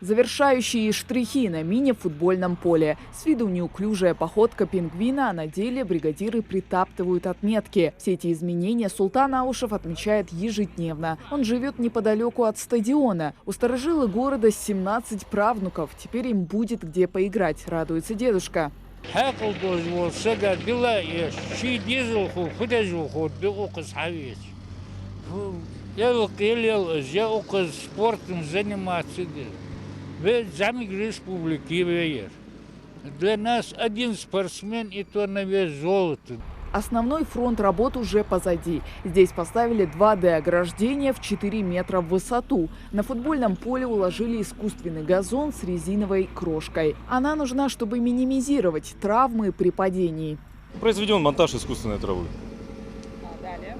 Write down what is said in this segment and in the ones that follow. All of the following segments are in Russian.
Завершающие штрихи на мини-футбольном поле. С виду неуклюжая походка пингвина, а на деле бригадиры притаптывают отметки. Все эти изменения Султан Аушев отмечает ежедневно. Он живет неподалеку от стадиона. У старожилы города 17 правнуков. Теперь им будет где поиграть, радуется дедушка. Спортом заниматься. Замок республики. Для нас один спортсмен, и то на вес золота. Основной фронт работ уже позади. Здесь поставили 2D-ограждения в 4 метра в высоту. На футбольном поле уложили искусственный газон с резиновой крошкой. Она нужна, чтобы минимизировать травмы при падении. Произведен монтаж искусственной травы. Далее.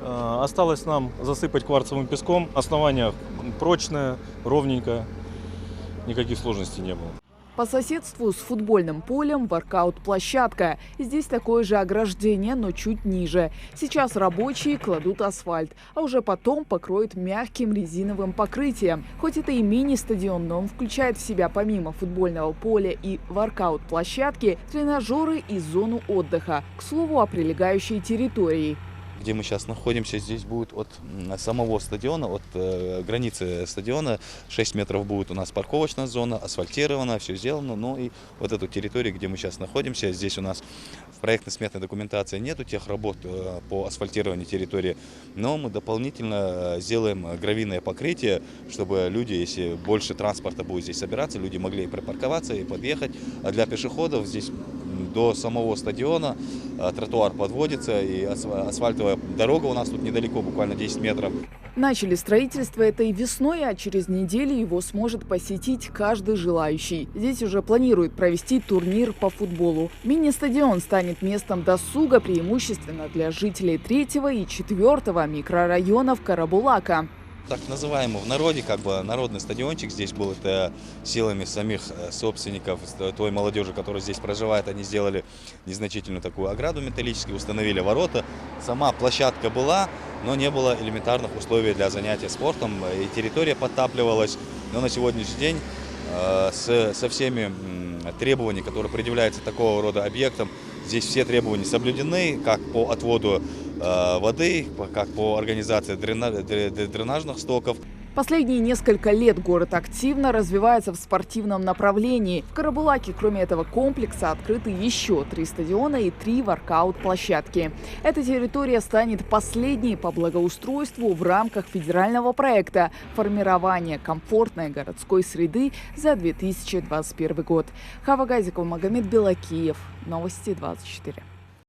Осталось нам засыпать кварцевым песком. Основание прочное, ровненькое. Никаких сложностей не было. По соседству с футбольным полем воркаут-площадка. Здесь такое же ограждение, но чуть ниже. Сейчас рабочие кладут асфальт, а уже потом покроют мягким резиновым покрытием. Хоть это и мини-стадион, но он включает в себя помимо футбольного поля и воркаут-площадки тренажеры и зону отдыха. К слову о прилегающей территории. Где мы сейчас находимся, здесь будет от самого стадиона, от границы стадиона 6 метров будет у нас парковочная зона, асфальтирована, все сделано. Ну и вот эту территорию, где мы сейчас находимся, здесь у нас в проектно-сметной документации нету тех работ по асфальтированию территории, но мы дополнительно сделаем гравийное покрытие, чтобы люди, если больше транспорта будет здесь собираться, люди могли и припарковаться, и подъехать. А для пешеходов здесь до самого стадиона тротуар подводится, и асфальтовая дорога у нас тут недалеко, буквально 10 метров. Начали строительство этой весной, а через неделю его сможет посетить каждый желающий. Здесь уже планируют провести турнир по футболу. Мини-стадион станет местом досуга преимущественно для жителей 3-го и 4-го микрорайонов Карабулака. Так называемый в народе, народный стадиончик здесь был, это силами самих собственников, той молодежи, которая здесь проживает, они сделали незначительную такую ограду металлическую, установили ворота. Сама площадка была, но не было элементарных условий для занятия спортом, и территория подтапливалась. Но на сегодняшний день со всеми требованиями, которые предъявляются такого рода объектам, здесь все требования соблюдены, как по отводу воды, как по организации дренажных стоков. Последние несколько лет город активно развивается в спортивном направлении. В Карабулаке, кроме этого комплекса, открыты еще 3 стадиона и 3 воркаут-площадки. Эта территория станет последней по благоустройству в рамках федерального проекта «Формирование комфортной городской среды» за 2021 год. Хава Газикова, Магомед Белакиев. Новости 24.